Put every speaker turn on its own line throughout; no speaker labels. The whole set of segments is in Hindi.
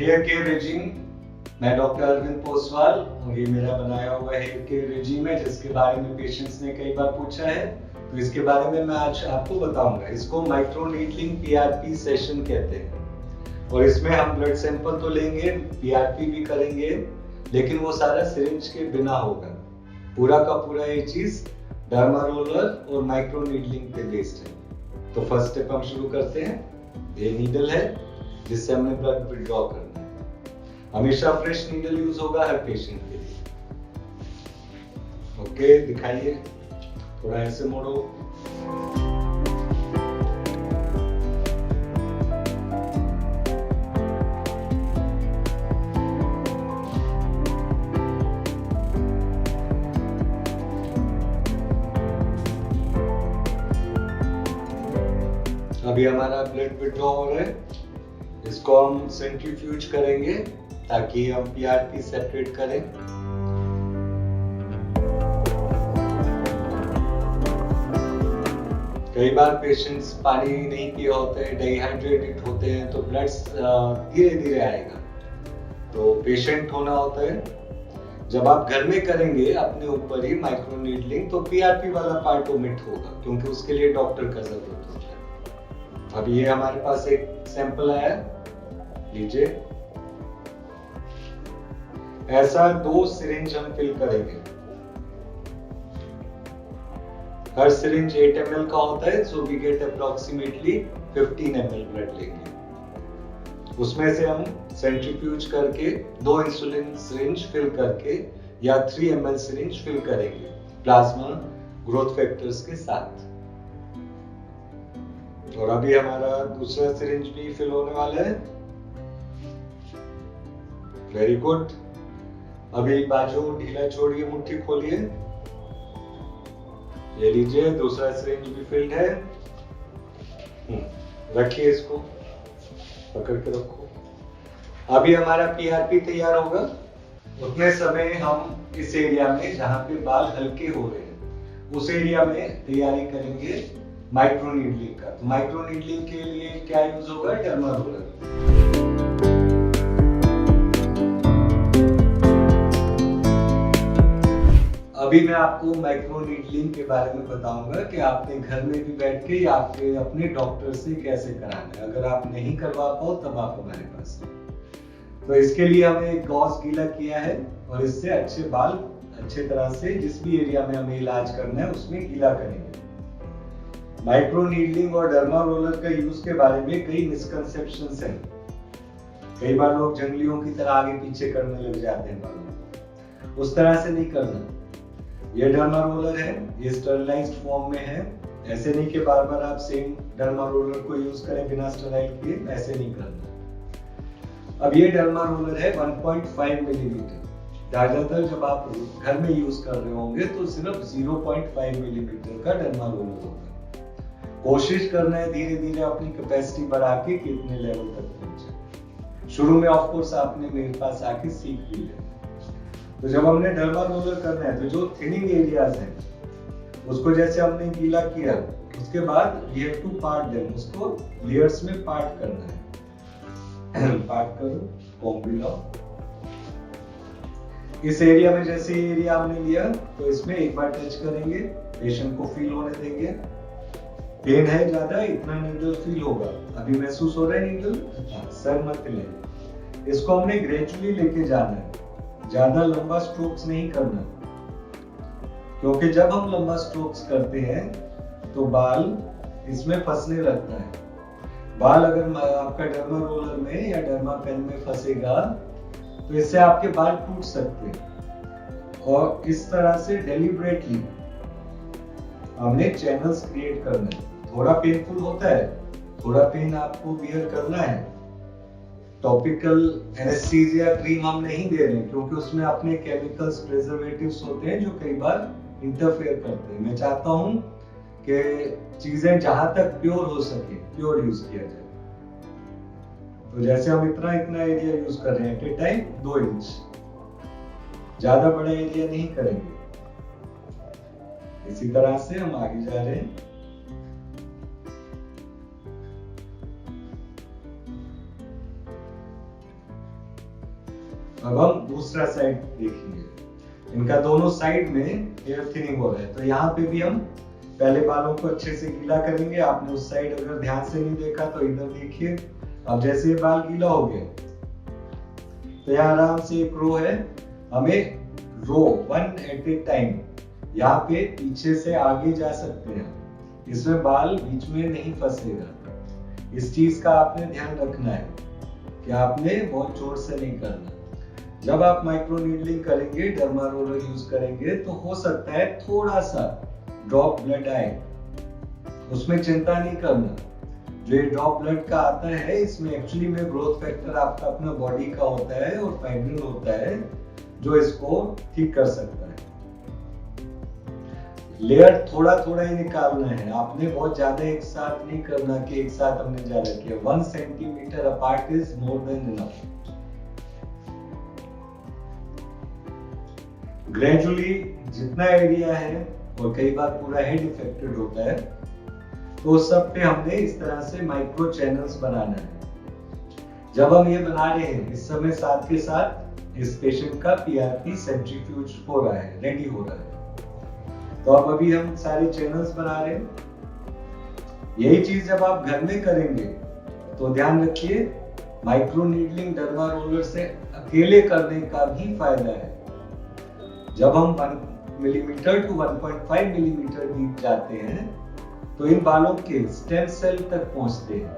हेयर केयर रेजिम, मैं डॉक्टर अरविंद पोसवाल और ये मेरा बनाया हुआ हेयर केयर रेजिम है जिसके बारे में पेशेंट्स ने कई बार पूछा है, तो इसके बारे में मैं आज आपको बताऊंगा। इसको माइक्रो नीडलिंग पीआरपी सेशन कहते हैं और इसमें हम ब्लड सैंपल तो लेंगे, पीआरपी भी करेंगे, लेकिन वो सारा सिरिंज के बिना होगा। पूरा का पूरा ये चीज डर्मा रोलर और माइक्रो नीडलिंग पे बेस्ड है। तो फर्स्ट स्टेप हम शुरू करते हैं। ये नीडल है जिससे हमने ब्लड विड्रॉ करना है। हमेशा फ्रेश नीडल यूज होगा हर पेशेंट के लिए। ओके, दिखाइए, थोड़ा ऐसे मोड़ो। अभी हमारा ब्लड विड्रॉ हो रहा है, इसको हम सेंट्रीफ्यूज करेंगे ताकि हम पीआरपी सेपरेट करें। कई बार पेशेंट्स पानी नहीं पिए होते हैं, डिहाइड्रेटेड होते हैं, तो ब्लड धीरे धीरे आएगा, तो पेशेंट होना होता है। जब आप घर में करेंगे अपने ऊपर ही माइक्रो नीडलिंग, तो पीआरपी वाला पार्ट ओमिट होगा क्योंकि उसके लिए डॉक्टर का जरूरत होता है। अब ये हमारे पास एक सैंपल आया, लीजिए। ऐसा 2 सिरिंज हम फिल करेंगे। हर सिरिंज 8 ml का होता है, so we get approximately 15 ml blood लेंगे। उसमें से हम सेंट्रीफ्यूज करके 2 इंसुलिन सिरिंज फिल करके या 3 ml सिरिंज फिल करेंगे प्लाज्मा ग्रोथ फैक्टर्स के साथ। और अभी हमारा दूसरा सिरिंज भी फिल होने वाला है। Very good. अभी बाजू ढीला छोड़िए, मुट्ठी खोलिए। ये लीजिए, दूसरा सिरिंज भी फिल्ड है। रखिए, इसको पकड़ के रखो। अभी हमारा पीआरपी तैयार होगा। उतने समय हम इस एरिया में जहां पे बाल हल्के हो रहे हैं उस एरिया में तैयारी करेंगे माइक्रो नीडलिंग का। तो माइक्रो नीडलिंग के लिए क्या यूज होगा? Derma roller. अभी मैं आपको माइक्रो नीडलिंग के बारे में बताऊंगा कि आपने घर में भी बैठ के या आपके अपने डॉक्टर से कैसे कराना है। अगर आप नहीं करवा पाओ तब आप हमारे पास हैं। तो इसके लिए हमने एक गॉज गीला किया है और इससे अच्छे बाल अच्छे तरह से जिस भी एरिया में हमें इलाज करना है उसमें गीला करेंगे। माइक्रो नीडलिंग और डर्मा रोलर का यूज के बारे में कई मिसकंसेप्शंस हैं। कई बार लोग जंगलियों की तरह आगे पीछे करने लग जाते हैं बालों। उस तरह से नहीं करना। ये डर्मा रोलर है, ये स्टरलाइज्ड फॉर्म में है। ऐसे नहीं कि बार बार आप सेम डर्मा रोलर को यूज करें बिना स्टराइल किए, ऐसे नहीं करना। अब ये डर्मा रोलर है 1.5 मिलीमीटर। ज्यादातर जब आप घर में यूज कर रहे होंगे तो सिर्फ 0.5 मिलीमीटर का डर्मा रोलर होगा। कोशिश करना है धीरे धीरे अपनी कैपेसिटी बढ़ा के कितने लेवल तक पहुंचे। शुरू में ऑफ कोर्स आपने मेरे पास आके सीख भी लिया। तो जब हमने डर्मा रोलर करना है तो जो थिनिंग एरियाज हैं उसको जैसे हमने गीला किया, उसके बाद we have to part them, उसको लेयर्स में पार्ट करना है। पार्ट करो, कॉम्ब भी लाओ। इस एरिया में जैसे एरिया हमने लिया तो इसमें एक बार टच करेंगे, पेशेंट को फील होने देंगे। पेन है ज्यादा, इतना नीडल फील होगा। अभी महसूस हो रहा है नीडल? सर मत ले। इसको हमने ग्रेजुअली लेके जाना है, ज्यादा लंबा स्ट्रोक्स नहीं करना, क्योंकि जब हम लंबा स्ट्रोक्स करते हैं तो बाल इसमें फंसने लगता है। बाल अगर आपका डर्मा रोलर में या डर्मा पेन में फंसेगा तो इससे आपके बाल टूट सकते हैं। और इस तरह से डेलिबरेटली हमने चैनल्स क्रिएट करना है। थोड़ा पेनफुल होता है, थोड़ा पेन आपको बियर करना है। टॉपिकल एनेस्थीसिया क्रीम हम नहीं दे रहे क्योंकि उसमें अपने केमिकल्स, प्रिजर्वेटिव्स होते हैं जो कई बार इंटरफेयर करते हैं। मैं चाहता हूं कि चीजें जहां तक प्योर हो सके प्योर यूज किया जाए। तो जैसे हम इतना एरिया यूज कर रहे हैं एट ए टाइम 2 इंच, ज्यादा बड़ा एरिया नहीं करेंगे। इसी तरह से हम आगे जा रहे हैं। अब हम दूसरा साइड देखेंगे। इनका दोनों साइड में हेयर थिनिंग हो रहा है, तो यहाँ पे भी हम पहले बालों को अच्छे से गीला करेंगे। आपने उस साइड अगर ध्यान से नहीं देखा तो इधर देखिए। अब जैसे ये बाल गीला हो गया तो यहाँ आराम से एक रो है, हमें रो 1 एट ए टाइम यहाँ पे पीछे से आगे जा सकते हैं। इसमें बाल बीच में नहीं फंसेगा। इस चीज का आपने ध्यान रखना है कि आपने बहुत जोर से नहीं करना। जब आप माइक्रो नीडलिंग करेंगे, डर्मा रोलर यूज करेंगे, तो हो सकता है थोड़ा सा ड्रॉप ब्लड आए, उसमें चिंता नहीं करना। जो ये ड्रॉप ब्लड का आता है, इसमें एक्चुअली में ग्रोथ फैक्टर आपका अपना बॉडी का होता है और फाइब्रिन होता है जो इसको ठीक कर सकता है। लेयर थोड़ा थोड़ा ही निकालना है, आपने बहुत ज्यादा एक साथ नहीं करना कि एक साथ हमने ज्यादा किया। 1 centimetre apart is more than enough. Gradually जितना एरिया है, और कई बार पूरा हेड इफेक्टेड होता है, तो सब पे हमने इस तरह से माइक्रो चैनल्स बनाना है। जब हम ये बना रहे हैं, इस समय साथ के साथ इस पेशेंट का पीआरपी सेंट्रीफ्यूज हो रहा है, रेडी हो रहा है। तो अब अभी हम सारे चैनल्स बना रहे हैं। यही चीज जब आप घर में करेंगे तो ध्यान रखिए, माइक्रो नीडलिंग डर्मा रोलर से अकेले करने का भी फायदा है। जब हम 1 मिलीमीटर टू 1.5 मिलीमीटर डीप जाते हैं तो इन बालों के स्टेम सेल तक पहुंचते हैं।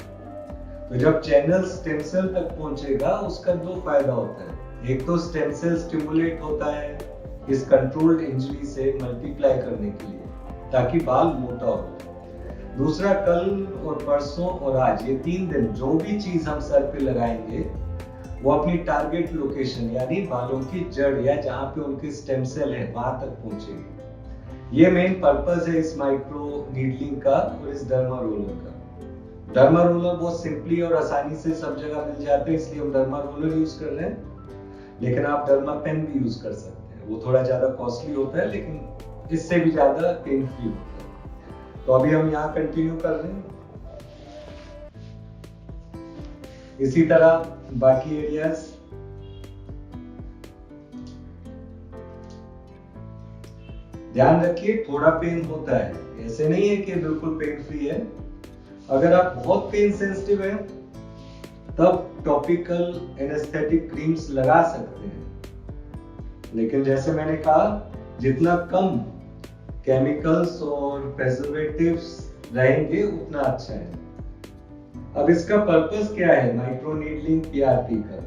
तो जब चैनल स्टेम सेल तक पहुंचेगा, उसका 2 फायदा होता है। एक तो स्टेम सेल स्टिमुलेट होता है इस कंट्रोल्ड इंजरी से मल्टीप्लाई करने के लिए, ताकि बाल मोटा हो। दूसरा, कल और परसों और आज, ये 3 दिन जो भी चीज हम सर पे लगाएंगे वो अपनी टारगेट लोकेशन यानी बालों की जड़ या जहां पे उनके स्टेम सेल है वहां तक पहुंचेगी। ये मेन पर्पस है इस माइक्रो नीडलिंग का और इस डर्मा रोलर का। डर्मा रोलर बहुत सिंपली और आसानी से सब जगह मिल जाते हैं, इसलिए हम डर्मा रोलर यूज कर रहे हैं। लेकिन आप डर्मा पेन भी यूज कर सकते हैं, वो थोड़ा ज्यादा कॉस्टली होता है लेकिन इससे भी ज्यादा पेन फ्री होता है। तो अभी हम यहाँ कंटिन्यू कर रहे हैं। इसी तरह बाकी एरियाज। ध्यान रखिए, थोड़ा पेन होता है, ऐसे नहीं है कि बिल्कुल पेन फ्री है। अगर आप बहुत पेन सेंसिटिव हैं तब टॉपिकल एनेस्थेटिक क्रीम्स लगा सकते हैं, लेकिन जैसे मैंने कहा, जितना कम केमिकल्स और प्रिजर्वेटिव्स रहेंगे उतना अच्छा है। अब इसका पर्पस क्या है माइक्रो नीडलिंग पीआरपी का?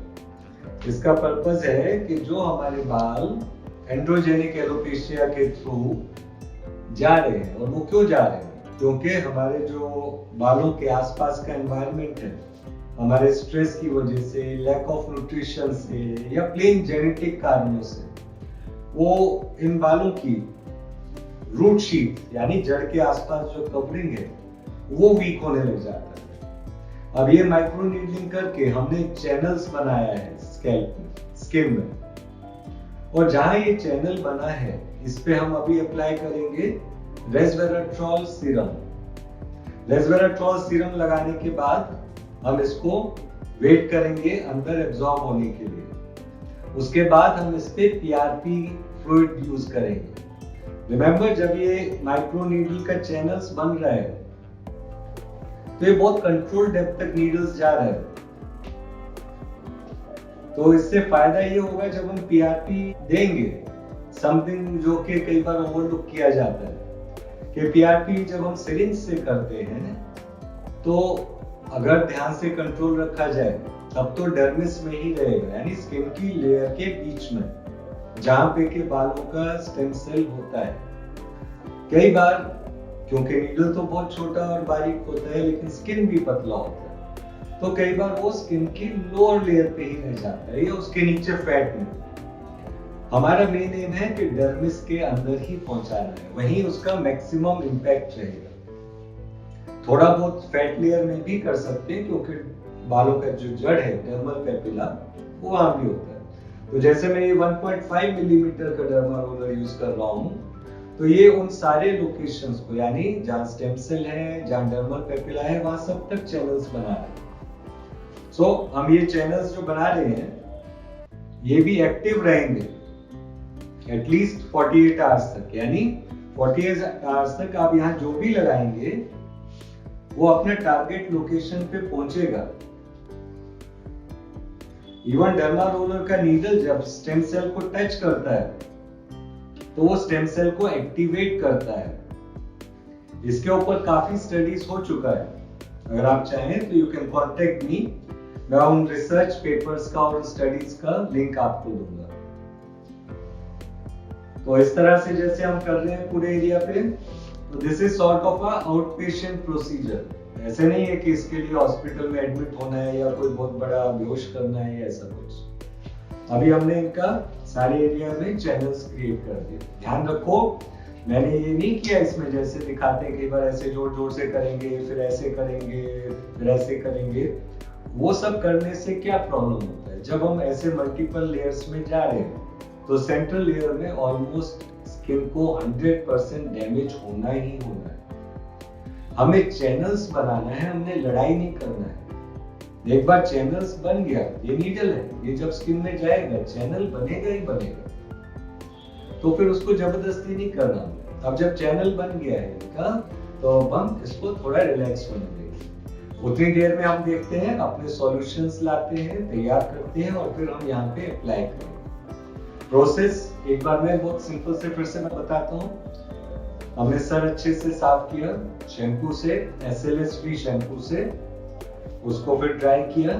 इसका पर्पस है कि जो हमारे बाल एंड्रोजेनिक एलोपेशिया के थ्रू जा रहे हैं, और वो क्यों जा रहे हैं? क्योंकि हमारे जो बालों के आसपास का एनवायरनमेंट है, हमारे स्ट्रेस की वजह से, लैक ऑफ न्यूट्रिशन से या प्लेन जेनेटिक कारणों से, वो इन बालों की रूट शीट यानी जड़ के आसपास जो कवरिंग है वो वीक होने लग जाता है। अब ये माइक्रो नीडलिंग करके हमने चैनल्स बनाया है स्कैल्प में, स्किन में, और जहां ये चैनल बना है इस पे हम अभी अप्लाई करेंगे रेस्वेराट्रॉल सीरम। रेस्वेराट्रॉल सीरम लगाने के बाद हम इसको वेट करेंगे अंदर एब्जॉर्ब होने के लिए। उसके बाद हम इस पे पीआरपी फ्लूइड यूज करेंगे। रिमेंबर, जब ये माइक्रो नीडल का चैनल्स बन रहा है तो ये बहुत कंट्रोल डेप्थ तक नीडल्स जा रहे हैं। तो इससे फायदा ये होगा जब हम पीआरपी देंगे, समथिंग जो कि कई बार ओवरलुक किया जाता है कि पीआरपी जब हम सिरिंज से करते हैं तो अगर ध्यान से कंट्रोल रखा जाए तब तो डर्मिस में ही रहेगा, यानी स्किन की लेयर के बीच में, जहां पे के बालों का स्टेम सेल होता है। कई बार क्योंकि नीडल तो बहुत छोटा और बारीक होता है लेकिन स्किन भी पतला होता है, तो कई बार वो स्किन की लोअर लेयर पे ही रह जाता है या उसके नीचे फैट में। हमारा मेन एम है कि डर्मिस के अंदर ही पहुंचाना है, वहीं उसका मैक्सिमम इंपैक्ट रहेगा। थोड़ा बहुत फैट लेयर में भी कर सकते हैं क्योंकि बालों का जो जड़ है डर्मल पेपिला वो वहां भी होता है। तो जैसे मैं ये 1.5 मिलीमीटर का डर्मा रोलर यूज कर रहा हूं, तो ये उन सारे लोकेशंस को, यानी जहां स्टेम सेल है, जहां डर्मल पेपिला है, वहां सब तक चैनल्स बना रहे हैं। सो हम ये चैनल्स जो बना रहे हैं ये भी एक्टिव रहेंगे एटलीस्ट 48 आवर्स तक। यानी 48 आवर्स तक आप यहाँ जो भी लगाएंगे वो अपने टारगेट लोकेशन पे पहुंचेगा। इवन डर्मा रोलर का नीडल जब स्टेम सेल को टच करता है तो वो स्टेम सेल को एक्टिवेट करता है। इसके ऊपर काफी स्टडीज हो चुका है। अगर आप चाहें तो यू कैन कॉन्टेक्ट मी, मैं उन रिसर्च पेपर्स का और स्टडीज का लिंक आपको दूंगा। तो इस तरह से जैसे हम कर रहे हैं पूरे एरिया पे, तो this is sort of a out patient procedure. ऐसे नहीं है कि इसके लिए हॉस्पिटल में एडमिट होना है या कोई बहुत बड़ा बेहोश करना है या ऐसा कुछ। अभी हमने इनका सारे एरिया में चैनल्स क्रिएट कर दिए। ध्यान रखो, मैंने ये नहीं किया इसमें जैसे दिखाते हैं कई बार ऐसे जोर जोर से करेंगे, फिर ऐसे करेंगे, फिर ऐसे करेंगे। वो सब करने से क्या प्रॉब्लम होता है, जब हम ऐसे मल्टीपल लेयर्स में जा रहे हैं तो सेंट्रल लेयर में ऑलमोस्ट स्किन को 100% डैमेज होना ही होना है। हमें चैनल्स बनाना है, हमने लड़ाई नहीं करना है। एक बार चैनल्स बन गया, ये नीडल है, ये जब स्किन में जाएगा चैनल बनेगा ही बनेगा। तो फिर उसको जबरदस्ती नहीं करना। अब जब चैनल बन गया है इनका, तो अब हम इसको थोड़ा रिलैक्स होने देंगे। उतनी देर में हम देखते हैं, अपने सॉल्यूशंस लाते हैं, तैयार करते हैं और फिर हम यहाँ पे अप्लाई करेंगे। प्रोसेस एक बार मैं बहुत सिंपल से फिर से मैं बताता हूँ। हमने सर अच्छे से साफ किया शैम्पू से, SLS फ्री शैम्पू से, उसको फिर ड्राई किया।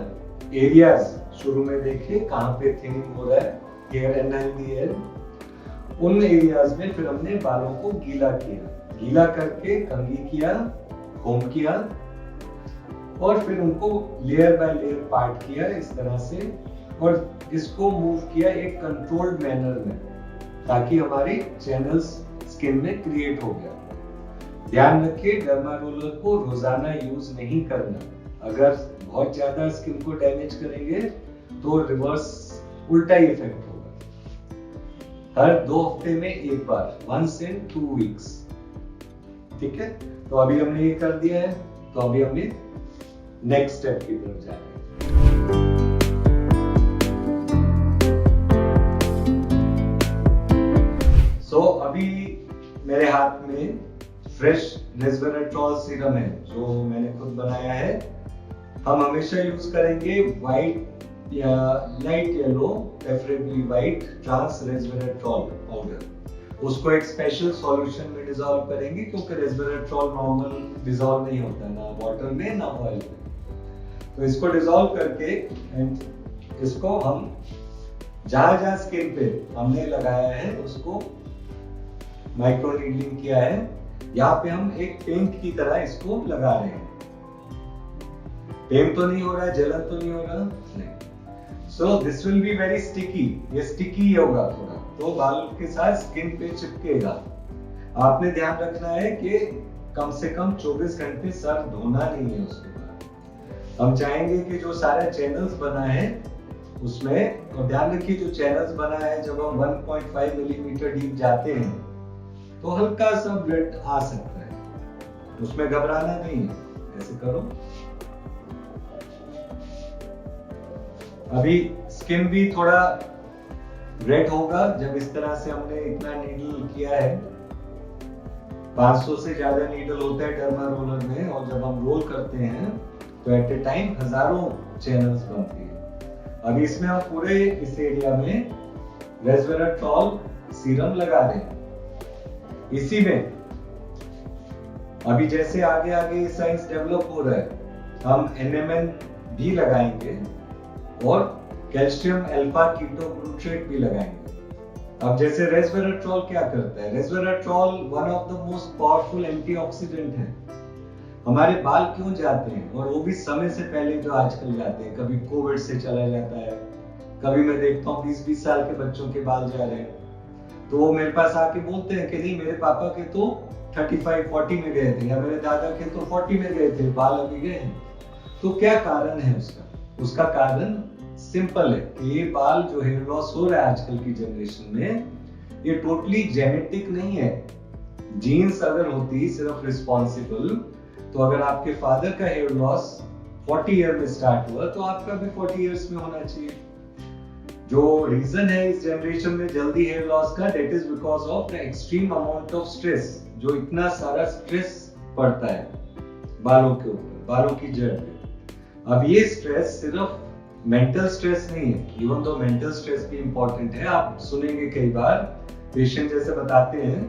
एरियाज शुरू में देखिए कहाँ पे थिनिंग हो रहा है, हेयर एंड हेयर, उन एरियाज में फिर हमने बालों को गीला किया। गीला करके कंघी किया, कोम किया और फिर उनको लेयर बाय लेयर पार्ट किया इस तरह से, और इसको मूव किया एक कंट्रोल्ड मैनर में ताकि हमारे चैनल्स स्किन में क्रिएट हो गया। ध्यान रखिए, डर्मा रोलर को रोजाना यूज नहीं करना। अगर बहुत ज्यादा स्किन को डैमेज करेंगे तो रिवर्स उल्टा ही इफेक्ट होगा। हर 2 हफ्ते में एक बार, 1 in 2 weeks। ठीक है, तो अभी हमने ये कर दिया है, तो अभी हमें नेक्स्ट स्टेप की तरफ जाना है। अभी मेरे हाथ में फ्रेश रेस्वेराट्रोल सीरम है जो मैंने खुद बनाया है। हम हमेशा यूज करेंगे व्हाइट या light yellow, preferably white trans resveratrol powder. उसको एक स्पेशल सॉल्यूशन में डिसॉल्व करेंगे क्योंकि रेस्वेराट्रोल नॉर्मल डिसॉल्व नहीं होता, ना वाटर में ना ऑयल में। तो इसको डिसॉल्व करके एंड इसको हम जहां स्किन पे हमने लगाया है उसको माइक्रो नीडलिंग किया है। यहाँ पे हम एक पेंट की तरह इसको लगा रहे हैं। पेंट तो नहीं हो रहा है, जलन तो नहीं हो रहा, नहीं। So this will be very sticky, ये स्टिकी होगा थोड़ा, तो बाल के साथ स्किन पे चिपकेगा। आपने ध्यान रखना है कि कम से कम 24 घंटे सर धोना नहीं है उसके बाद। हम चाहेंगे कि जो सारा चैनल्स बना है उसमें, और ध्यान रखिए जो चैनल्स बना है जब हम 1.5 मिलीमीटर डीप जाते हैं तो हल्का सा ब्लड आ सकता है, उसमें घबराना नहीं है। ऐसे करो। अभी स्किन भी थोड़ा रेड होगा जब इस तरह से हमने इतना नीडल किया है। 500 से ज्यादा नीडल होता है डर्मा रोलर में, और जब हम रोल करते हैं तो एट ए टाइम हजारों चैनल्स बनती है। अभी इसमें हम पूरे इस एरिया में रेस्वेराट्रोल सीरम लगा रहे हैं। इसी में अभी जैसे आगे आगे साइंस डेवलप हो रहा है, हम NMN भी लगाएंगे और कैल्शियम अल्फा कीटोग्लूट्रेट भी लगाएंगे। अब जैसे रेस्वेराट्रोल क्या करता है, resveratrol one of the most powerful antioxidant है। हमारे बाल क्यों जाते हैं, और वो भी समय से पहले जो आजकल जाते हैं, कभी कोविड से चला जाता है, कभी मैं देखता हूँ 20-20 साल के बच्चों के बाल जा रहे हैं, तो वो मेरे पास आके बोलते हैं कि नहीं मेरे पापा के तो 35-40 में गए थे, या मेरे दादा के तो 40 में गए थे, बाल अभी गए हैं। तो क्या कारण है उसका? उसका कारण सिंपल है कि ये बाल जो हेयर लॉस हो रहा है आजकल की जनरेशन में, ये टोटली जेनेटिक नहीं है। जीन्स अगर होती सिर्फ रिस्पॉन्सिबल, तो अगर आपके फादर का हेयर लॉस 40 ईयर में स्टार्ट हुआ तो आपका भी 40 इयर्स में होना चाहिए। जो रीजन है इस जनरेशन में जल्दी हेयर लॉस का, that is because of the extreme amount of stress. जो इतना सारा स्ट्रेस पड़ता है बालों के ऊपर, बालों की जड़ पे। अब ये स्ट्रेस सिर्फ मेंटल स्ट्रेस नहीं है, इवन तो मेंटल स्ट्रेस भी इंपॉर्टेंट है। आप सुनेंगे कई बार पेशेंट जैसे बताते हैं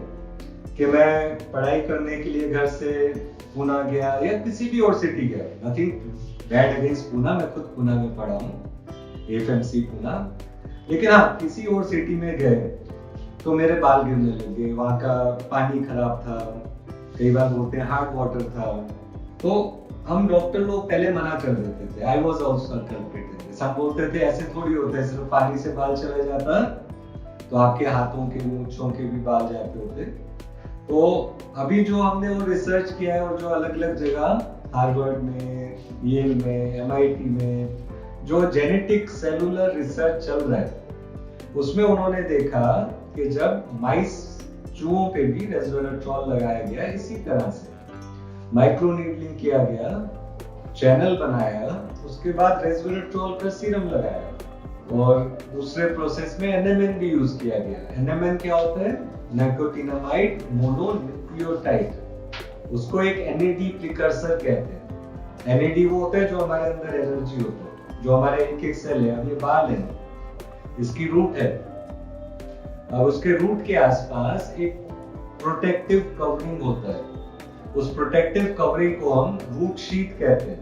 कि मैं पढ़ाई करने के लिए घर से पूना गया या किसी भी और सिटी गया, नथिंग बैड अगेंस्ट पूना, मैं खुद पूना में पढ़ा हूँ, एफएमसी पूना, लेकिन हाँ किसी और सिटी में गए तो मेरे बाल गिरने लगे, वहाँ का पानी खराब था, कई बार बोलते हैं हार्ड वाटर था, तो हम डॉक्टर लोग पहले मना कर देते थे। I was also culprited. सब बोलते थे ऐसे थोड़ी होता है, सिर्फ पानी से बाल चला जाता तो आपके हाथों के मूंछों के भी बाल जाते होते। तो अभी जो हमने वो रिसर्च किया है और जो अलग अलग जगह हार्वर्ड में, येल में, एमआईटी में जो जेनेटिक सेलुलर रिसर्च चल रहा है, उसमें उन्होंने देखा कि जब माइस चूहों पे भी रेस्वेराट्रॉल लगाया गया, इसी तरह से माइक्रोनीडलिंग किया गया, चैनल बनाया, उसके बाद रेस्वेराट्रॉल का सीरम लगाया और दूसरे प्रोसेस में एनएमएन भी यूज किया गया। एनएमएन क्या होता है? Nicotinamide mononucleotide. उसको एक एनएडी प्रिकर्सर कहते हैं। एनएडी वो होता है जो हमारे अंदर एनर्जी होता है, जो हमारे एक एक सेल है। अब ये बाल है, इसकी रूट है, अब उसके रूट के आसपास एक प्रोटेक्टिव कवरिंग होता है। उस प्रोटेक्टिव कवरिंग को हम रूट शीट कहते हैं।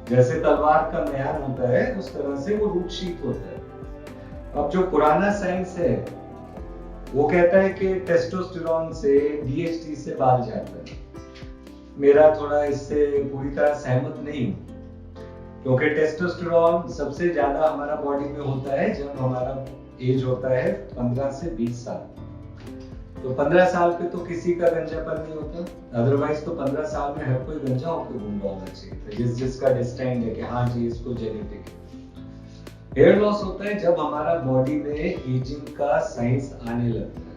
जैसे तलवार का म्यान होता है, उस तरह से वो रूट शीट होता है। अब जो पुराना साइंस है वो कहता है कि टेस्टोस्टेरोन से, डीएचटी से बाल जाता है। मेरा थोड़ा इससे पूरी तरह सहमत नहीं हूं, क्योंकि टेस्टोस्टेरोन सबसे ज्यादा हमारा बॉडी में होता है जब हमारा एज होता है 15 से 20 साल। तो 15 साल पे तो किसी का गंजापन नहीं होता, अदरवाइज तो 15 साल में हर कोई गंजा होकर घूमता होना चाहिए, जिसका डिस्टाइंड है कि हाँ जी इसको जेनेटिक है। हेयर लॉस होता है जब हमारा बॉडी में एजिंग का साइंस आने लगता है।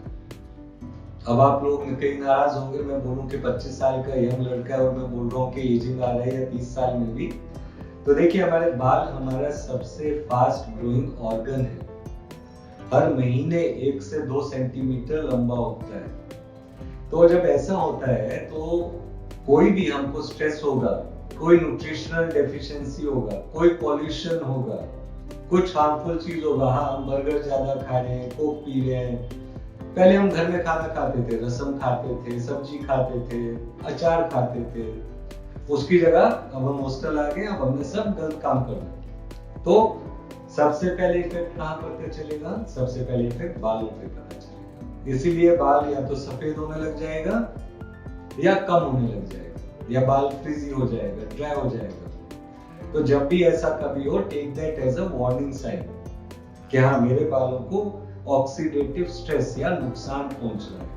अब आप लोग कहीं नाराज होंगे मैं बोलूं कि 25 साल का यंग लड़का है और मैं बोल रहा हूँ कि एजिंग आ रहा है, या 30 साल में भी। तो देखिए हमारे बाल हमारा सबसे फास्ट ग्रोइंग ऑर्गन है। हर महीने 1 से 2 सेंटीमीटर लंबा होता है। तो जब ऐसा होता है तो कोई भी हमको स्ट्रेस होगा, कोई न्यूट्रिशनल डेफिशिएंसी होगा, कोई पॉल्यूशन होगा, कुछ हार्मफुल चीज होगा। हाँ हम बर्गर ज्यादा खा रहे हैं, कोक पी रहे हैं, पहले हम घर में खाना खाते थे, रसम खाते थे, सब्जी खाते थे, अचार खाते थे, उसकी जगह अब हम हॉस्टल आ गए, अब हमने सब गलत काम करना। तो सबसे पहले इफेक्ट कहाँ पर चलेगा? सबसे पहले इफेक्ट बालों पे पता चलेगा। इसीलिए बाल या तो सफेद होने लग जाएगा या कम होने लग जाएगा, या बाल फ्रिजी हो जाएगा, ड्राई हो जाएगा। तो जब भी ऐसा कभी हो, take that as a warning sign कि हाँ मेरे बालों को ऑक्सीडेटिव स्ट्रेस या नुकसान पहुंच रहा है।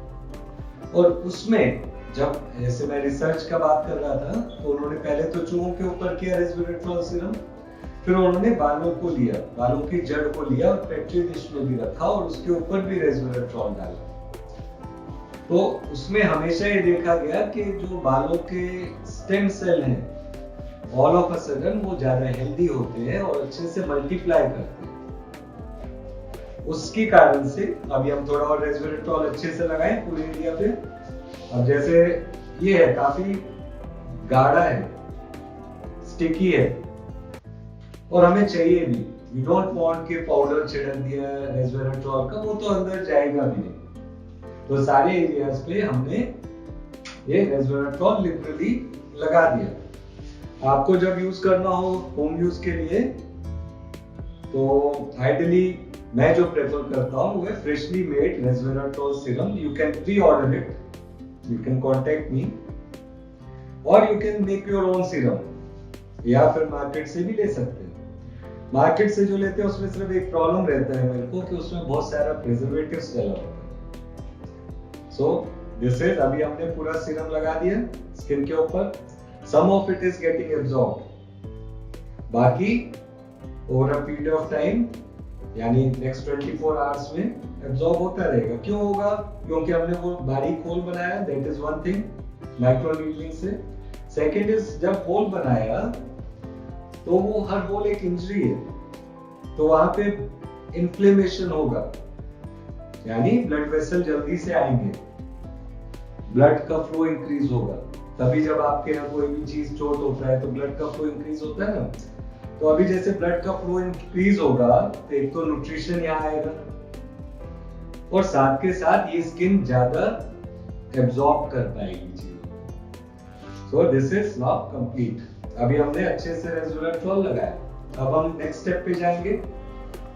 और उसमें जब जैसे मैं रिसर्च का बात कर रहा था, तो उन्होंने पहले तो चूहों के ऊपर किया रेस्वेराट्रॉल सीरम, फिर उन्होंने बालों को लिया, बालों की जड़ को लिया और पेट्री डिश में भी रखा और उसके ऊपर भी रेस्वेराट्रॉल डाला। तो उसमें हमेशा ये देखा गया कि जो बालों के स्टेम सेल हैं, ऑल ऑफ अ सडन वो ज्यादा हेल्दी होते हैं और अच्छे से मल्टीप्लाई करते हैं। उसकी कारण से अभी हम थोड़ा और रेस्वेराट्रॉल अच्छे से लगाएं पूरे एरिया पे। अब जैसे ये है, काफी गाढ़ा है, स्टिकी है और हमें चाहिए भी। वी डोंट वांट के पाउडर छिड़क दिया रेस्वेराट्रॉल का, वो तो अंदर जाएगा भी नहीं। तो सारे एरियाज पे हमने ये रेस्वेराट्रॉल लिटरली लगा दिया। आपको जब यूज करना हो होम यूज के लिए, तो आइडियली मैं जो प्रेफर करता हूँ वो है freshly made resveratrol serum. You can pre order it, you can contact me, और you can make your own serum, या फिर मार्केट से भी ले सकते हैं। मार्केट से जो लेते हैं उसमें सिर्फ एक प्रॉब्लम रहता है मेरे को कि उसमें बहुत सारा प्रिजर्वेटिव्स डला होता है। सो दिस इज, अभी हमने पूरा सीरम लगा दिया स्किन के ऊपर, some of it is getting absorbed, बाकी over a period of time यानी नेक्स्ट 24 आवर्स में एब्जॉर्ब होता रहेगा। क्यों होगा? क्योंकि हमने वो बारीक होल बनाया, that is one thing, micro needling से। सेकेंड इज, जब होल बनाया तो वो हर होल एक इंजरी है, तो वहां पे इन्फ्लेमेशन होगा, यानी ब्लड वेसल जल्दी से आएंगे, ब्लड का फ्लो इंक्रीज होगा। तभी जब आपके यहाँ कोई भी चीज चोट होता है तो ब्लड का फ्लो इंक्रीज होता है ना। तो अभी जैसे ब्लड का फ्लो इंक्रीज होगा तो एक तो न्यूट्रिशन यहाँ आएगा और साथ के साथ ये स्किन ज्यादा एब्जॉर्ब कर पाएगी चीज। So this is now complete. अभी हमने अच्छे से रेस्वेराट्रोल लगाया, अब हम नेक्स्ट स्टेप पे जाएंगे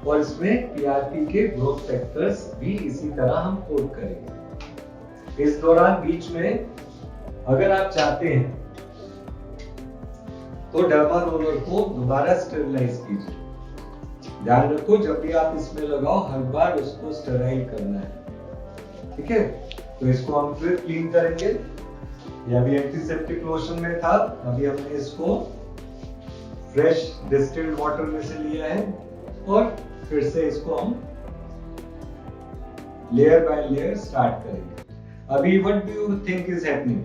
और इसमें पीआरपी के ग्रोथ फैक्टर्स भी इसी तरह हम कोट करेंगे। इस दौरान बीच में अगर आप चाहते हैं तो डर्मा रोलर को दोबारा स्टेरिलाइज कीजिए। ध्यान रखो जब भी आप इसमें लगाओ हर बार उसको स्टेराइल करना है, ठीक है। तो इसको हम फिर क्लीन करेंगे। ये अभी एंटीसेप्टिक लोशन में था, अभी हमने इसको फ्रेश डिस्टिल्ड वाटर में से लिया है और फिर से इसको हम लेयर बाय लेयर स्टार्ट करेंगे। अभी what do you think is happening?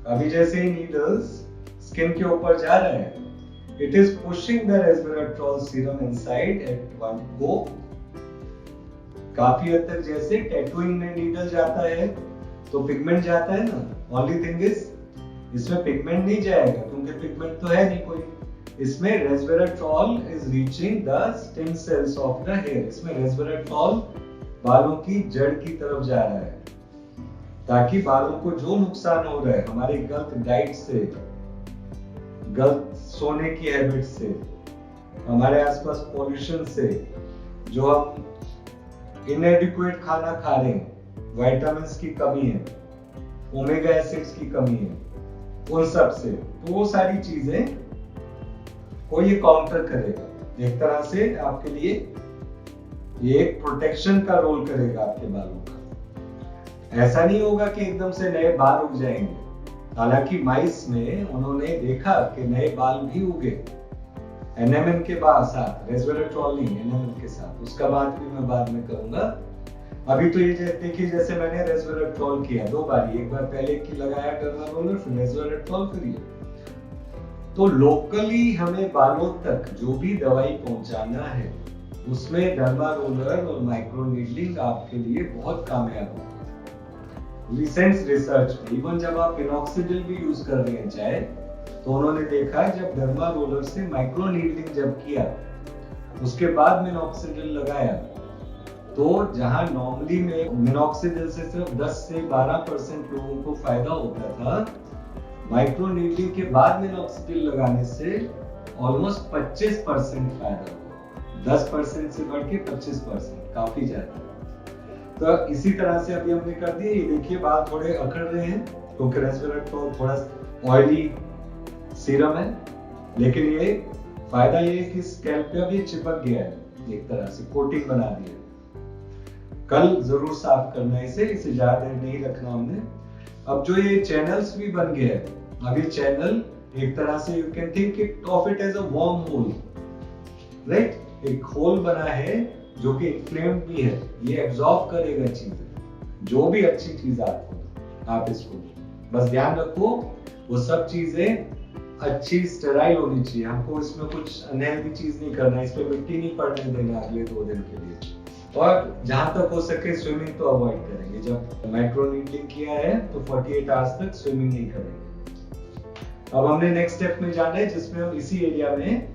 अभी जैसे ही नीडल्स स्किन के ऊपर जा रहे हैं, it is pushing the resveratrol serum inside at one go. काफी हद तक जैसे टैटूइंग में नीडल जाता है तो पिगमेंट जाता है ना। ओनली थिंग इज इसमें पिगमेंट नहीं जाएगा क्योंकि पिगमेंट तो है नहीं कोई। इसमें resveratrol is reaching the stem cells of the hair. इसमें रेस्वेराट्रोल बालों की जड़ की तरफ जा रहा है ताकि बालों को जो नुकसान हो रहा है हमारे गलत डाइट से, गलत सोने की हैबिट से, हमारे आसपास पॉल्यूशन से, जो हम इनएडिक्वेट खाना खा रहे हैं, विटामिन्स की कमी है, ओमेगा एसिड्स की कमी है, उन सब से, तो वो सारी चीजें को ये काउंटर करेगा। एक तरह से आपके लिए ये एक प्रोटेक्शन का रोल करेगा आपके बालों का। ऐसा नहीं होगा कि एकदम से नए बाल उग जाएंगे। हालांकि माइस में उन्होंने देखा कि नए बाल भी उगे एनएमएन के साथ, रेस्वेराट्रोल नहीं, एनएमएन के साथ। उसका बात भी मैं बाद में करूंगा। अभी तो ये देखिए जैसे मैंने रेस्वेराट्रोल किया 2 बार, एक बार पहले की लगाया डर्मा रोलर, फिर रेस्वेराट्रोल करिए। तो लोकली हमें बालों तक जो भी दवाई पहुंचाना है उसमें डर्मा रोलर और माइक्रो नीडलिंग आपके लिए बहुत कामयाब होगा। रिसेंट रिसर्च में इवन जब आप मिनॉक्सिडिल भी यूज कर रहे हैं चाहे, तो उन्होंने देखा जब डर्मा रोलर से माइक्रो नीडलिंग जब किया उसके बाद मिनॉक्सिडिल लगाया तो जहां नॉर्मली में मिनॉक्सिडिल से सिर्फ 10 से 12% लोगों को फायदा होता था, माइक्रो नीडलिंग के बाद मिनॉक्सिडिल लगाने से ऑलमोस्ट 25% फायदा हुआ। 10% से बढ़ के 25%, काफी ज्यादा। तो इसी तरह से अभी हमने कर दिया। ये देखिए बाल थोड़े अकड़ रहे हैं क्योंकि रेस्वेराट्रोल थोड़ा ऑयली सीरम है, लेकिन ये फायदा ये है कि स्कैल्प पे अभी चिपक गया है, एक तरह से कोटिंग बना दी है। कल जरूर साफ करना है इसे ज्यादा देर नहीं रखना हमने। अब जो ये चैनल्स भी बन गए हैं, अभी चैनल एक तरह से you can think it of it as a worm hole, right? एक होल बना है जो कि इन्फ्लेम्ड भी है, ये एब्जॉर्ब करेगा चीजें, जो भी अच्छी चीज आप इसको बस ध्यान रखो वो सब चीजें अच्छी स्टेराइल होनी चाहिए। हमको इसमें कुछ अनहेल्दी चीज नहीं करना है, इस पे मिट्टी नहीं पड़ने देना अगले 2 दिन के लिए। और जहां तक हो सके स्विमिंग तो अवॉइड करेंगे। जब माइक्रो नीडलिंग किया है तो 48 आवर्स तक स्विमिंग नहीं करेंगे। अब हमने नेक्स्ट स्टेप में जाना है जिसमें हम इसी एरिया में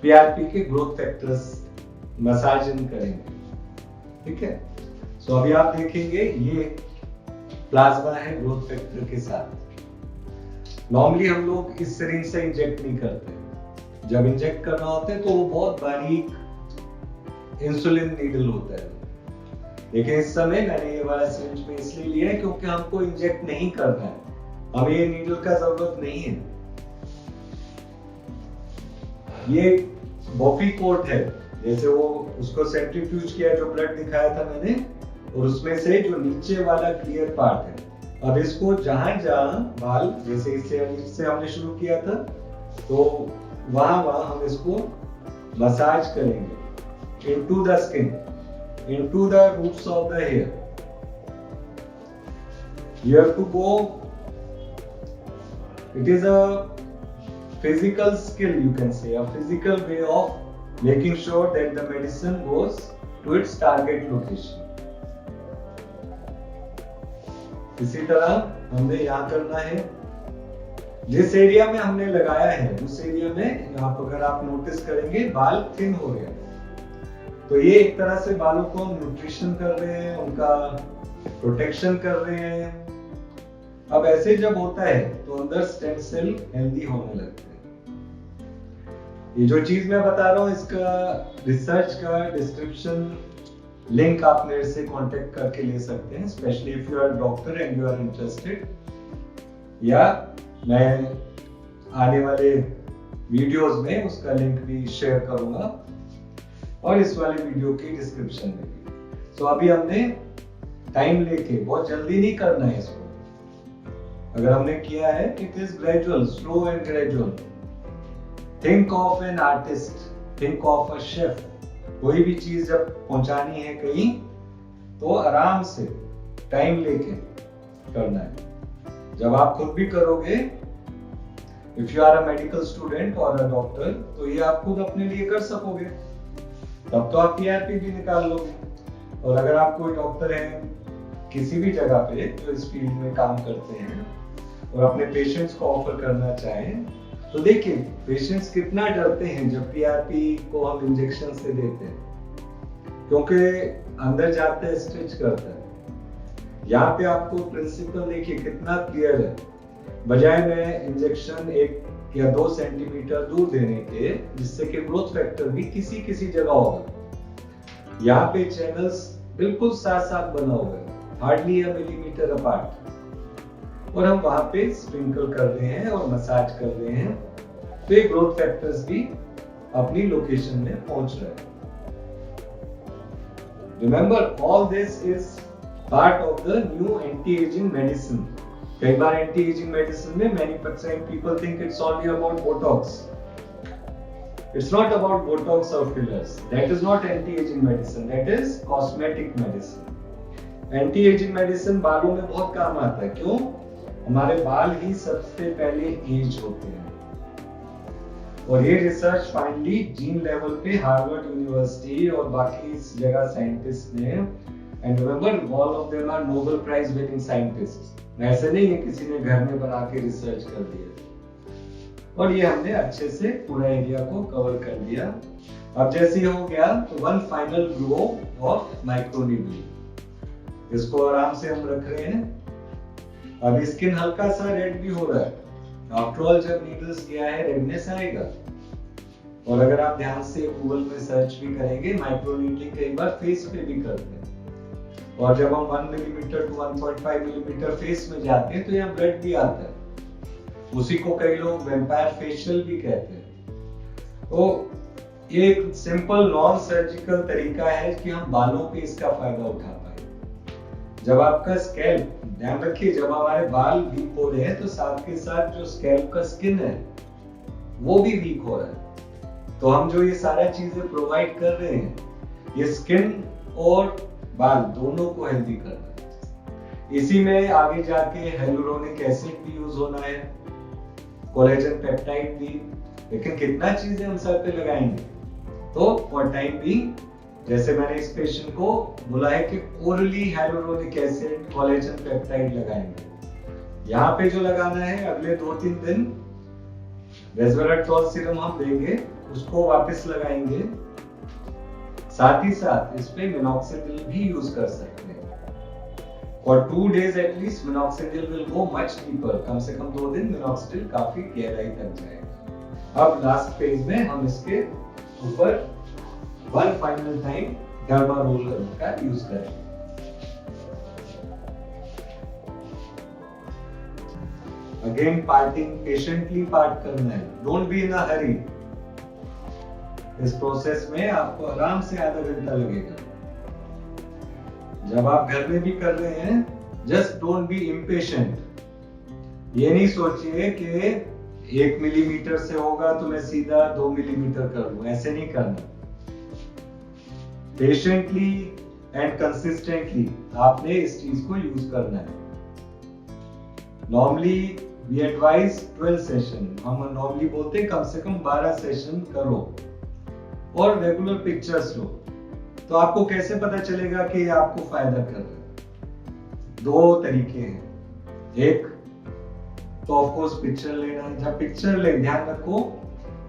पीआरपी के ग्रोथ फैक्टर्स मसाजिंग करेंगे, ठीक है। सो अभी आप देखेंगे ये प्लाज्मा है ग्रोथ फैक्टर के साथ। नॉर्मली हम लोग इस सिरिंज से इंजेक्ट नहीं करते। जब इंजेक्ट करना होता है तो वो बहुत बारीक इंसुलिन नीडल होता है, लेकिन इस समय मैंने ये वाला सिरिंज में इसलिए लिया है क्योंकि हमको इंजेक्ट नहीं करना है, हमें ये नीडल का जरूरत नहीं है। ये बॉफी कोट है, जैसे वो उसको सेंट्रीफ्यूज किया जो ब्लड दिखाया था मैंने, और उसमें से जो नीचे वाला क्लियर पार्ट है, अब इसको जहां जहां बाल, जैसे इससे हमने शुरू किया था, तो वहां हम इसको मसाज करेंगे into the skin, into the roots of the hair. You have to go, it is a physical skill, you can say a physical way of making sure that the medicine goes to its target location. इसी तरह हमने यहाँ करना है, जिस एरिया में हमने लगाया है उस एरिया में यहाँ पर अगर आप नोटिस करेंगे बाल थिन हो गया, तो ये एक तरह से बालों को हम न्यूट्रिशन कर रहे हैं, उनका प्रोटेक्शन कर रहे हैं। अब ऐसे जब होता है तो अंदर स्टेम सेल हेल्दी होने लगते हैं। ये जो चीज मैं बता रहा हूँ इसका रिसर्च का डिस्क्रिप्शन लिंक आप मेरे से कांटेक्ट करके ले सकते हैं, specially if you are doctor and you are interested, या मैं आने वाले वीडियोस में उसका लिंक भी शेयर करूंगा और इस वाले वीडियो की डिस्क्रिप्शन में भी। तो अभी हमने टाइम लेके, बहुत जल्दी नहीं करना है इसको। अगर हमने किया है it is gradual, slow and gradual. Think of an artist, think of a chef. कोई भी चीज जब पहुंचानी है कहीं तो आराम से टाइम लेके करना है। जब आप खुद भी करोगे, if you are a medical student और अ डॉक्टर, तो ये आप खुद अपने लिए कर सकोगे, तब तो आप PRP भी निकाल लोगे। और अगर आप कोई डॉक्टर हैं किसी भी जगह पे जो इस फील्ड में काम करते हैं और अपने पेशेंट्स को ऑफर करना चाहें, तो देखिए पेशेंट्स कितना डरते हैं जब PRP को हम इंजेक्शन से देते हैं, क्योंकि अंदर जाता है, स्ट्रेच करता है। यहाँ पे आपको प्रिंसिपल देखिए कितना क्लियर है। बजाय में इंजेक्शन 1 या 2 सेंटीमीटर दूर देने के, जिससे कि ग्रोथ फैक्टर भी किसी जगह होगा, यहाँ पे चैनल्स बिल्कुल साफ साफ बना हुआ है, हार्डली अ मिलीमीटर अपार्ट, और हम वहां पे स्प्रिंकल कर रहे हैं और मसाज कर रहे हैं, तो ये ग्रोथ फैक्टर्स भी अपनी लोकेशन में पहुंच रहे हैं। Remember all this is part of the new anti ageing medicine. कई बार एंटी एजिंग मेडिसिन में many percent people think it's only about Botox. It's not about Botox or fillers. That is not anti-aging medicine. That is cosmetic medicine. Anti-aging medicine बालों में बहुत काम आता है। क्यों? हमारे बाल ही सबसे पहले एज होते हैं, और ये रिसर्च फाइनली जीन लेवल पे हार्वर्ड यूनिवर्सिटी और बाकी इस जगह साइंटिस्ट ने, and remember all of them are Nobel prize winning scientist. ऐसे नहीं है किसी ने घर में बना के रिसर्च कर दिया। और ये हमने अच्छे से पूरा एरिया को कवर कर दिया। अब जैसे हो गया तो one final glow of microneedle, इसको आराम से हम रख रहे हैं। अब स्किन हल्का सा रेड भी हो रहा है। आफ्टर ऑल जब नीडल्स गया है रेडनेस आएगा। और अगर आप ध्यान से गूगल में सर्च भी करेंगे, माइक्रोनीडलिंग कई बार फेस पे भी करते हैं, और जब हम 1 मिलीमीटर टू 1.5 मिलीमीटर फेस में जाते हैं तो यहाँ ब्लड भी आता है। उसी को कई लोग वैम्पायर फेशियल भी कहते हैं। तो ये एक सिंपल नॉन सर्जिकल तरीका है कि हम बालों पे इसका फायदा उठा पाए। जब आपका स्कैल्प, ध्यान रखिए, जब हमारे बाल वीक हो रहे हैं तो साथ के साथ जो स्कैल्प का स्किन है वो भी वीक हो रहा है। तो हम जो ये सारा चीजें प्रोवाइड कर रहे हैं, ये स्किन और बाल दोनों को हेल्दी करना है। इसी में आगे जाके हाइलुरोनिक एसिड भी यूज होना है, कोलेजन पेप्टाइड भी। लेकिन कितना चीजें हम सर पे लगाएंगे, तो फॉर टाइम बीइंग, जैसे मैंने इस पेशेंट को बोला है कि orally hyaluronic acid, collagen peptide लगाएंगे। यहाँ पे जो लगाना है अगले 2-3 दिन रेस्वेराट्रॉल सीरम हम देंगे, उसको वापस लगाएंगे। साथ ही साथ इस पे मिनॉक्सिडिल भी यूज कर सकते हैं। For 2 days at least minoxidil will go much deeper. कम से कम 2 दिन मिनॉक्सिडिल काफी गहराई तक जाएगा। अब लास्ट फेज में हम इसके ऊपर one final time derma roller का यूज करेंगे। अगेन पार्टिंग, पेशेंटली पार्ट करना है, डोंट बी इन अ हरी। इस प्रोसेस में आपको आराम से आधा घंटा लगेगा। जब आप घर में भी कर रहे हैं, जस्ट डोंट बी इम्पेशेंट। ये नहीं सोचिए कि 1 मिलीमीटर से होगा तो मैं सीधा 2 मिलीमीटर कर लूं, ऐसे नहीं करना। पेशेंटली एंड कंसिस्टेंटली आपने इस चीज को यूज करना है। नॉर्मली वी एडवाइज 12 सेशन, हम नॉर्मली बोलते हैं कम से कम 12 सेशन करो। और रेगुलर पिक्चर्स लो, तो आपको कैसे पता चलेगा कि ये आपको फायदा कर रहा है? दो तरीके हैं। एक तो ऑफ कोर्स पिक्चर लेना है। जब पिक्चर ले, ध्यान रखो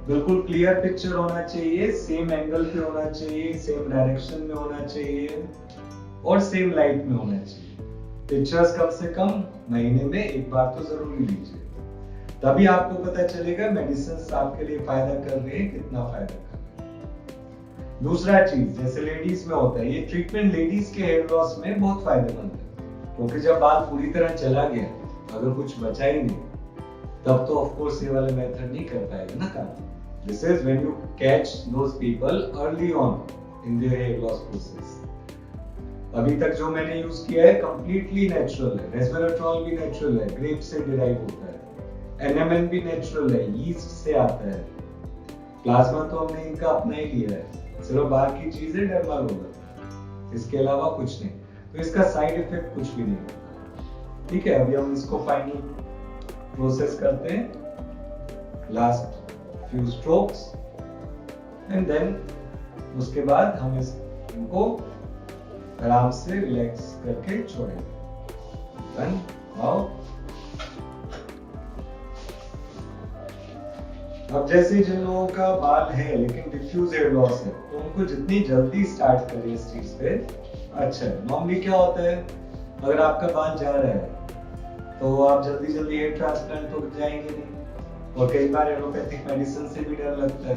बिल्कुल क्लियर पिक्चर होना चाहिए, सेम एंगल पे होना चाहिए, सेम डायरेक्शन में होना चाहिए और सेम लाइट में होना चाहिए। पिक्चर्स कम से कम महीने में एक बार तो जरूर लीजिए, तभी आपको पता चलेगा मेडिसिन आपके लिए फायदा कर रहे हैं, कितना फायदा कर रहे हैं। दूसरा चीज, जैसे लेडीज में होता है, ये ट्रीटमेंट लेडीज के हेयर लॉस में बहुत फायदेमंद है, क्योंकि जब बाल पूरी तरह चला गया, अगर कुछ बचा ही नहीं, तब तो ऑफ कोर्स ये वाला मेथड नहीं कर पाएगा ना काम। This is when you catch those people early on in their hair loss process. अभी तक जो मैंने यूज किया है कंप्लीटली नेचुरल है। रेस्वेराट्रोल भी नेचुरल है, ग्रेप से डिराइव होता है। एनएमएन भी नेचुरल है, यीस्ट से आता है। प्लाज्मा तो हमने इनका अपना ही लिया है, सिर्फ बाहर की चीज है डर्मारोलर, इसके अलावा कुछ नहीं। तो इसका साइड इफेक्ट कुछ भी नहीं होता। ठीक है, अभी हम इसको फाइनल प्रोसेस करते हैं, last few strokes, and then उसके बाद हम इनको आराम से रिलैक्स करके छोड़ेंगे। डन। आओ, अब जैसे जिन लोगों का बाल है लेकिन डिफ्यूज हेयर लॉस है, तो उनको जितनी जल्दी स्टार्ट करें इस चीज पे अच्छा है। नॉर्मली क्या होता है, अगर आपका बाल जा रहा है तो आप जल्दी जल्दी हेयर ट्रांसप्लांट तो जाएंगे नहीं, और कई बार एलोपैथिक मेडिसिन से भी डर लगता है,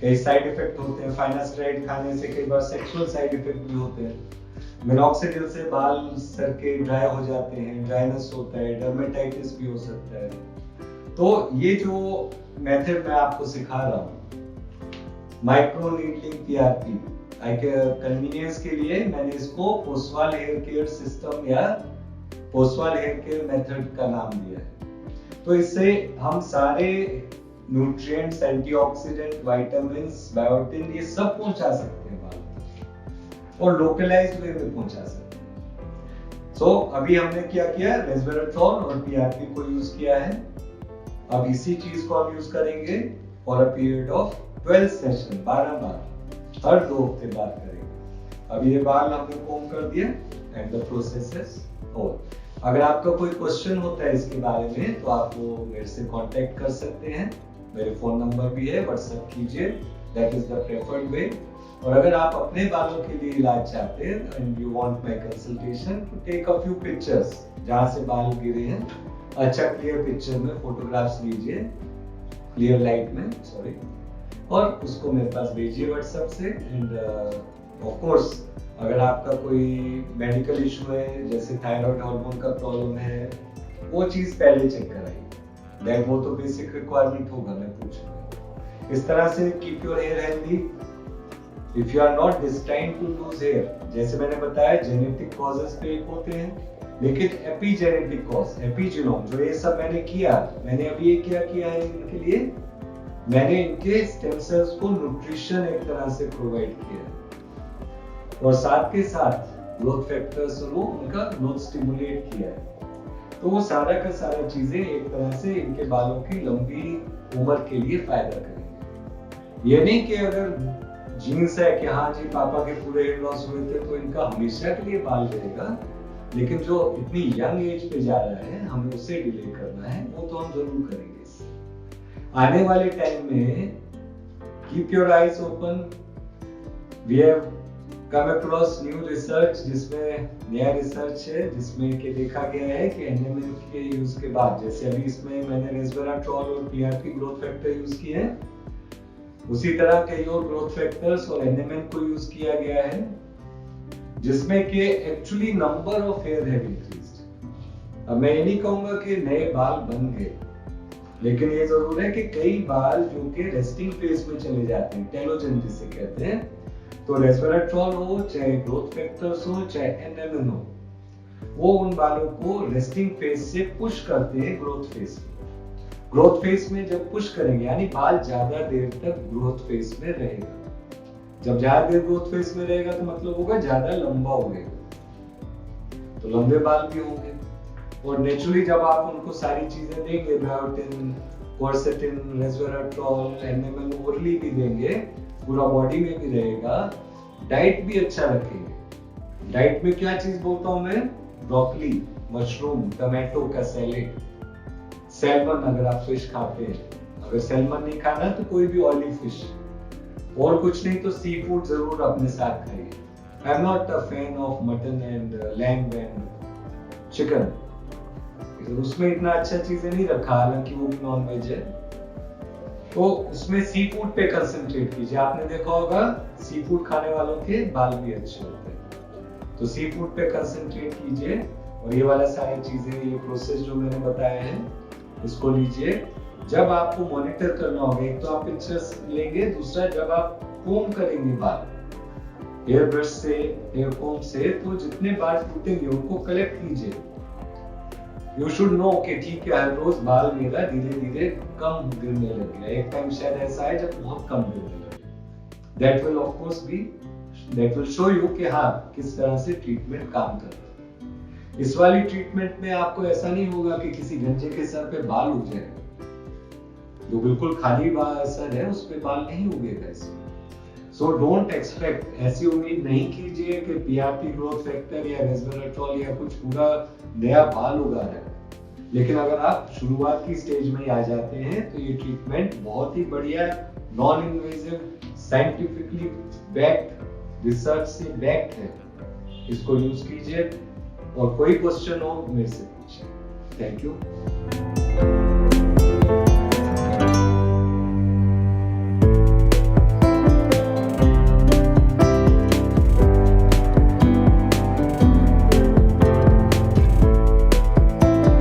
कई साइड इफेक्ट होते हैं। फाइनास्ट्राइड खाने से कई बार सेक्सुअल साइड इफेक्ट भी होते हैं। मिनॉक्सिडिल से बाल सर के ड्राई हो जाते हैं, ड्राइनेस होता है, डर्मेटाइटिस भी हो सकता है। तो ये जो मेथड मैं आपको सिखा रहा हूँ, माइक्रो नीडलिंग पीआरपी, कन्वीनियंस के लिए मैंने इसको पोस्वाल हेयर केयर सिस्टम या पोस्वाल हेयर केयर मेथड का नाम दिया है। तो इससे हम सारे न्यूट्रिएंट्स, एंटीऑक्सीडेंट, विटामिन्स, बायोटिन, ये सब पहुंचा सकते हैं बाल, और लोकलाइज्ड वे में पहुंचा सकते हैं। सो अभी हमने क्या किया, रेस्वेराट्रोल और पीआरपी को यूज किया है। अब इसी चीज को हम यूज करेंगे for a period of 12 session, 12 बार, हर 2 हफ्ते बाद करेंगे। अब ये बाल हमने कोम कर दिया and the process is over. अगर आपका कोई क्वेश्चन होता है इसके बारे में तो आप वो मेरे से कांटेक्ट कर सकते हैं, मेरे फोन नंबर भी है, व्हाट्सएप कीजिए, दैट इज द प्रेफर्ड वे। और अगर आप अपने बालों के लिए इलाज चाहते हैं and you want my consultation to take a few pictures, जहां से बाल गिरे हैं, अच्छा क्लियर पिक्चर में फोटोग्राफ्स लीजिए, क्लियर लाइट में, सॉरी, और उसको मेरे पास भेजिए व्हाट्सएप से। एंड ऑफ कोर्स अगर आपका कोई मेडिकल इशू है, जैसे थायराइड हार्मोन का प्रॉब्लम है, वो चीज पहले चेक कराइए, दैट वो तो बेसिक रिक्वायरमेंट होगा, मैं पूछूंगा। इस तरह से keep your hair healthy. If you are not destined to lose hair, जैसे मैंने बताया जेनेटिक कॉजेस पे एक होते हैं, लेकिन एपिजेनेटिक कॉज, एपिजीनोम, जो ये सब मैंने किया, मैंने अभी ये क्या किया है इनके लिए, मैंने इनके स्टेम सेल्स को न्यूट्रिशन एक तरह से प्रोवाइड किया है, और साथ के साथ ग्रोथ फैक्टर्स वो उनका ग्रोथ स्टिमुलेट किया है। तो वो सारा का सारा चीजें एक तरह से इनके बालों की लंबी उम्र के लिए फायदा करेंगे। ये नहीं कि अगर जीन्स है कि हाँ जी पापा के पूरे हेयर लॉस हुए थे तो इनका हमेशा के लिए बाल गिरेगा, लेकिन जो इतनी यंग एज पे जा रहा है हमें उसे डिले करना है, वो तो हम जरूर करेंगे। आने वाले टाइम में keep your eyes open. We have come across new research, जिसमें नया रिसर्च है जिसमें कि देखा गया है कि एनएमएन के यूज के बाद, जैसे अभी इसमें मैंने रेस्वेराट्रोल और पीआरपी ग्रोथ फैक्टर यूज किए हैं, उसी तरह कई और ग्रोथ फैक्टर्स और एनएमएन को यूज किया गया है, जिसमें कि actually number of hair have increased. अब मैं ये नहीं कहूंगा कि नए बाल बन गए, लेकिन ये जरूर है कि कई बाल जो कि रेस्टिंग फेज में चले जाते हैं, टेलोजन जिसे कहते हैं, तो रेस्वेराट्रोल हो, चाहे ग्रोथ फैक्टर्स हो, चाहे एनएमएन हो, वो उन बालों को रेस्टिंग फेज से पुश करते हैं ग्रोथ फेज में। ग्रोथ फेज में जब पुश करेंगे, यानी बाल ज्यादा देर तक ग्रोथ फेज में रहेगा। जब ज्यादा देर ग्रोथ फेज में रहेगा तो मतलब होगा ज्यादा लंबा हो गया, तो लंबे बाल भी होंगे। और नेचुरली जब आप उनको सारी चीजें देंगे, बायोटिन, क्वर्सेटिन, रेस्वेराट्रोल, एनएमएन ओरली भी देंगे, पूरा बॉडी में भी रहेगा। डाइट भी अच्छा रखेंगे। डाइट में क्या चीज बोलता हूं मैं? ब्रोकली, मशरूम, टमाटो का सैलेड, सैल्मन अगर आप फिश खाते हैं, अगर सैल्मन नहीं खाना तो कोई भी ऑयली फिश, और कुछ नहीं तो सी फूड जरूर अपने साथ खाइए। I am not a fan of mutton and lamb and chicken, उसमें इतना अच्छा चीजें नहीं रखा, हालांकि वो भी नॉन वेज है। तो उसमें सी फूड पे कंसंट्रेट कीजिए। आपने देखा होगा सी फूड खाने वालों के बाल भी अच्छे होते हैं, तो सी फूड पे कंसंट्रेट कीजिए। और ये वाला सारी चीजें, ये प्रोसेस जो मैंने बताया है, इसको लीजिए। जब आपको मॉनिटर करना होगा, एक तो आप पिक्चर्स लेंगे, दूसरा जब आप कोम करेंगे बाल हेयर ब्रश से, हेयर कोम से, तो जितने बाल टूटेंगे उनको कलेक्ट कीजिए। यू शुड नो कि ठीक है, हर रोज बाल मेरा धीरे धीरे कम गिरने लग गया। एक टाइम शायद ऐसा है जब बहुत कम गिरने लगे। That will of course be, that will show you कि हाँ किस तरह से ट्रीटमेंट काम कर रहा है। इस वाली ट्रीटमेंट में आपको ऐसा नहीं होगा कि किसी गंजे के सर पे बाल उग जाए। जो बिल्कुल खाली सर है उस पे बाल नहीं उगेगा इसमें। सो डोंट एक्सपेक्ट, ऐसी उम्मीद नहीं कीजिए कि पीआरपी ग्रोथ फैक्टर या रेस्वेराट्रोल या कुछ पूरा नया बाल उगा रहा है। लेकिन अगर आप शुरुआत की स्टेज में आ जाते हैं तो ये ट्रीटमेंट बहुत ही बढ़िया, non invasive, scientifically backed, research से बैक्ड है। इसको यूज कीजिए और कोई क्वेश्चन हो मेरे से पूछिए। Thank you.